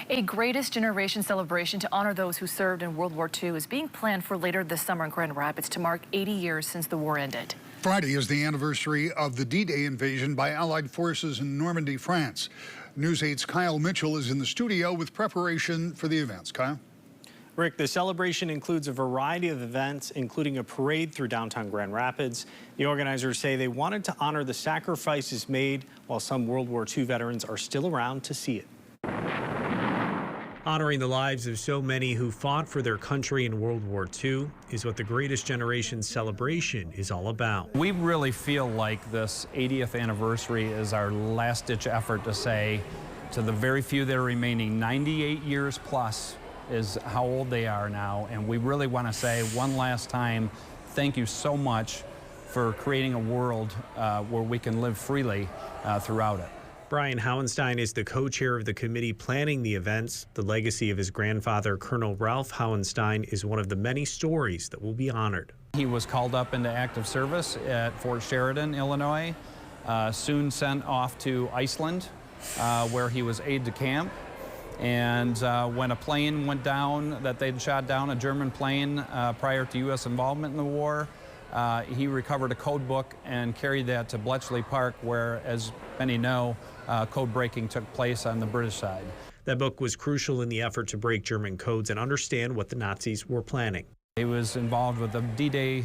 A Greatest Generation celebration to honor those who served in World War II is being planned for later this summer in Grand Rapids to mark 80 years since the war ended. Friday is the anniversary of the D-Day invasion by Allied forces in Normandy, France. News 8's Kyle Mitchell is in the studio with preparation for the events. Kyle? Rick, the celebration includes a variety of events, including a parade through downtown Grand Rapids. The organizers say they wanted to honor the sacrifices made while some World War II veterans are still around to see it. Honoring the lives of so many who fought for their country in World War II is what the Greatest Generation celebration is all about. We really feel like this 80th anniversary is our last-ditch effort to say to the very few that are remaining, 98 years plus is how old they are now, and we really want to say one last time, thank you so much for creating a world where we can live freely throughout it. Brian Hauenstein is the co-chair of the committee planning the events. The legacy of his grandfather, Colonel Ralph Hauenstein, is one of the many stories that will be honored. He was called up into active service at Fort Sheridan, Illinois, soon sent off to Iceland, where he was aide-de-camp. And when a plane went down, that they'd shot down, a German plane prior to U.S. involvement in the war, he recovered a code book and carried that to Bletchley Park, where, as many know, code breaking took place on the British side. That book was crucial in the effort to break German codes and understand what the Nazis were planning. He was involved with the D-Day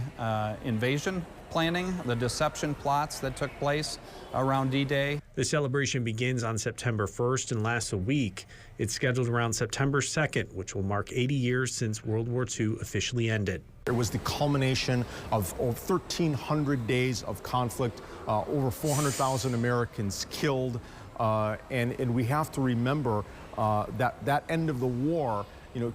invasion planning, the deception plots that took place around D-Day. The celebration begins on September 1st and lasts a week. It's scheduled around September 2nd, which will mark 80 years since World War II officially ended. It was the culmination of over 1,300 days of conflict, over 400,000 Americans killed, and we have to remember that end of the war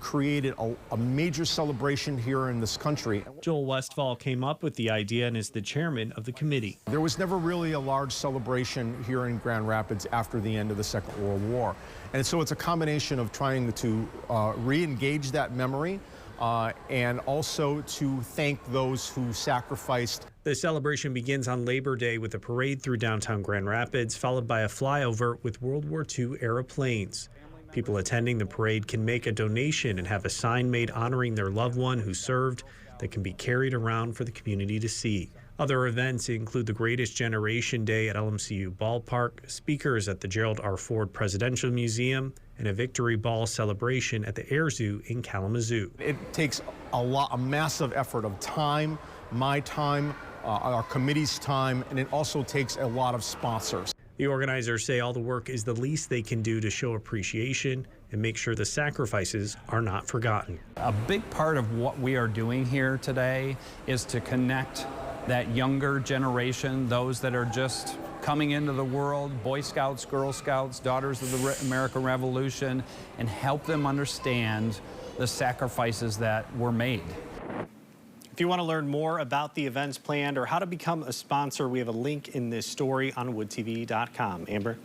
created a major celebration here in this country. Joel Westfall came up with the idea and is the chairman of the committee. There was never really a large celebration here in Grand Rapids after the end of the Second World War. And so it's a combination of trying to re-engage that memory and also to thank those who sacrificed. The celebration begins on Labor Day with a parade through downtown Grand Rapids, followed by a flyover with World War II-era planes. People attending the parade can make a donation and have a sign made honoring their loved one who served that can be carried around for the community to see. Other events include the Greatest Generation Day at LMCU Ballpark, speakers at the Gerald R. Ford Presidential Museum, and a Victory Ball celebration at the Air Zoo in Kalamazoo. It takes a massive effort of time, my time, our committee's time, and it also takes a lot of sponsors. The organizers say all the work is the least they can do to show appreciation and make sure the sacrifices are not forgotten. A big part of what we are doing here today is to connect that younger generation, those that are just coming into the world, Boy Scouts, Girl Scouts, Daughters of the American Revolution, and help them understand the sacrifices that were made. If you want to learn more about the events planned or how to become a sponsor, we have a link in this story on woodtv.com. Amber?